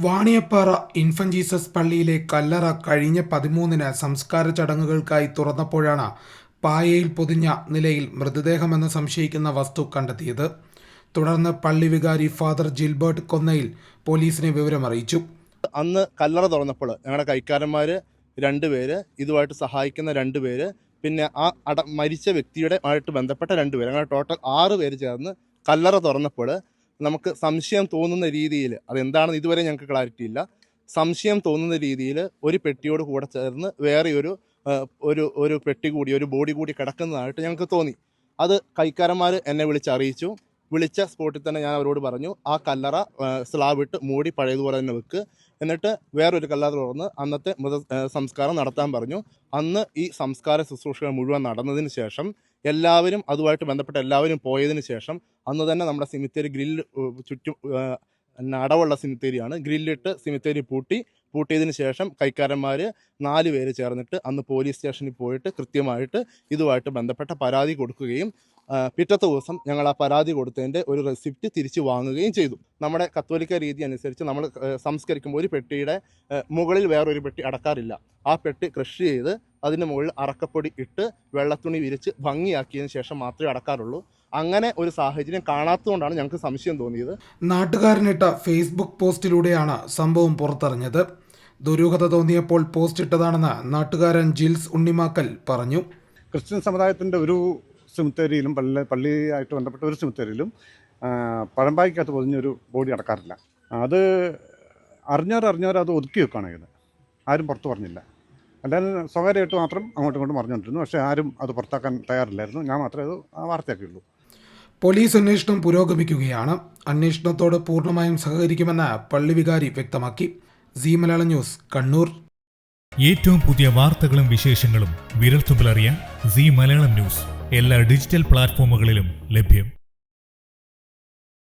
Vaniyappara infant Jesus പള്ളിയിലെ കല്ലറ കഴിഞ്ഞ 13-ന് സംസ്കാര ചടങ്ങുകൾക്കായി തുറന്നപ്പോഴാണ് പായയിൽ പൊതിഞ്ഞ നിലയിൽ മൃതദേഹമെന്ന് സംശയിക്കുന്ന വസ്തു കണ്ടെത്തിയത്. തുടർന്ന് പള്ളി വികാരി ഫാദർ ജിൽബർട്ട് കൊന്നയിൽ പോലീസിനെ വിവരമറിയിച്ചു. അന്ന് കല്ലറ തുറന്നപ്പോൾ ഞങ്ങളുടെ കൈക്കാരന്മാർ 2 പേര്, ഇതുമായിട്ട് സഹായിക്കുന്ന 2 പേര്, പിന്നെ മരിച്ച വ്യക്തിയുടെ ആയിട്ട് ബന്ധപ്പെട്ട 2 പേര്, അങ്ങനെ ടോട്ടൽ 6 പേര് ചേർന്ന് കല്ലറ തുറന്നപ്പോൾ നമുക്ക് സംശയം തോന്നുന്ന രീതിയിൽ, അതെന്താണെന്ന് ഇതുവരെ ഞങ്ങൾക്ക് ക്ലാരിറ്റി ഇല്ല, സംശയം തോന്നുന്ന രീതിയിൽ ഒരു പെട്ടിയോട് കൂടെ ചേർന്ന് വേറെ ഒരു പെട്ടി കൂടി, ഒരു ബോഡി കൂടി കിടക്കുന്നതായിട്ട് ഞങ്ങൾക്ക് തോന്നി. അത് കൈക്കാരന്മാർ എന്നെ വിളിച്ചറിയിച്ചു. വിളിച്ച സ്പോട്ടിൽ തന്നെ ഞാൻ അവരോട് പറഞ്ഞു, ആ കല്ലറ സ്ലാബ് ഇട്ട് മൂടി പഴയതുപോലെ തന്നെ വെക്ക്, എന്നിട്ട് വേറൊരു കല്ലറ തുറന്ന് അന്നത്തെ സംസ്കാരം നടത്താൻ പറഞ്ഞു. അന്ന് ഈ സംസ്കാര ശുശ്രൂഷകൾ മുഴുവൻ നടന്നതിന് ശേഷം എല്ലാവരും, അതുമായിട്ട് ബന്ധപ്പെട്ട എല്ലാവരും പോയതിന് ശേഷം അന്ന് തന്നെ നമ്മുടെ സിമിത്തേരി ഗ്രില്ല് ചുറ്റും അടവുള്ള സിമിത്തേരിയാണ്, ഗ്രില്ലിട്ട് സിമിത്തേരി പൂട്ടിയതിന് ശേഷം കൈക്കാരന്മാർ 4 പേര് ചേർന്നിട്ട് അന്ന് പോലീസ് സ്റ്റേഷനിൽ പോയിട്ട് കൃത്യമായിട്ട് ഇതുമായിട്ട് ബന്ധപ്പെട്ട പരാതി കൊടുക്കുകയും പിറ്റത്തെ ദിവസം ഞങ്ങൾ ആ പരാതി കൊടുത്തതിൻ്റെ ഒരു റെസിപ്റ്റ് തിരിച്ചു വാങ്ങുകയും ചെയ്തു. നമ്മുടെ കത്തോലിക്ക രീതി അനുസരിച്ച് നമ്മൾ സംസ്കരിക്കുമ്പോൾ ഒരു പെട്ടിയുടെ മുകളിൽ വേറൊരു പെട്ടി അടക്കാറില്ല. ആ പെട്ടി ക്രഷ് ചെയ്ത് അതിന് മുകളിൽ അറക്കപ്പൊടി ഇട്ട് വെള്ളത്തുണി വിരിച്ച് ഭംഗിയാക്കിയതിന് ശേഷം മാത്രമേ അടക്കാറുള്ളൂ. അങ്ങനെ ഒരു സാഹചര്യം കാണാത്തതുകൊണ്ടാണ് ഞങ്ങൾക്ക് സംശയം തോന്നിയത്. നാട്ടുകാരനിട്ട ഫേസ്ബുക്ക് പോസ്റ്റിലൂടെയാണ് സംഭവം പുറത്തറിഞ്ഞത്. ദുരൂഹത തോന്നിയപ്പോൾ പോസ്റ്റ് ഇട്ടതാണെന്ന് നാട്ടുകാരൻ ജിൽസ് ഉണ്ണിമാക്കൽ പറഞ്ഞു. ക്രിസ്ത്യൻ സമുദായത്തിൻ്റെ ഒരു സിമിത്തേരിയിലും പള്ളിയായിട്ട് ബന്ധപ്പെട്ട ഒരു സിമിത്തേരിയിലും പഴമ്പായ്ക്കകത്ത് പൊതിഞ്ഞൊരു ബോഡി അടക്കാറില്ല. അത് അറിഞ്ഞവർ അത് ഒതുക്കി വെക്കുകയാണ് ചെയ്തത്. ആരും പുറത്ത് പറഞ്ഞില്ല. എല്ലാവരും സ്വകാര്യമായിട്ട് മാത്രം അങ്ങോട്ടും ഇങ്ങോട്ടും പറഞ്ഞുകൊണ്ടിരുന്നു. പക്ഷേ ആരും അത് പുറത്താക്കാൻ തയ്യാറില്ലായിരുന്നു. ഞാൻ മാത്രമേ അത് വാർത്തയാക്കിയുള്ളൂ. പോലീസ് അന്വേഷണം പുരോഗമിക്കുകയാണ്. അന്വേഷണത്തോട് പൂർണ്ണമായും സഹകരിക്കുമെന്ന് പള്ളി വികാരി വ്യക്തമാക്കി. Zee Malayalam news, Kannur. ഏറ്റവും പുതിയ വാർത്തകളും വിശേഷങ്ങളും വിരൽത്തുമ്പിലറിയാൻ സീ മലയാളം ന്യൂസ് എല്ലാ ഡിജിറ്റൽ പ്ലാറ്റ്ഫോമുകളിലും ലഭ്യം.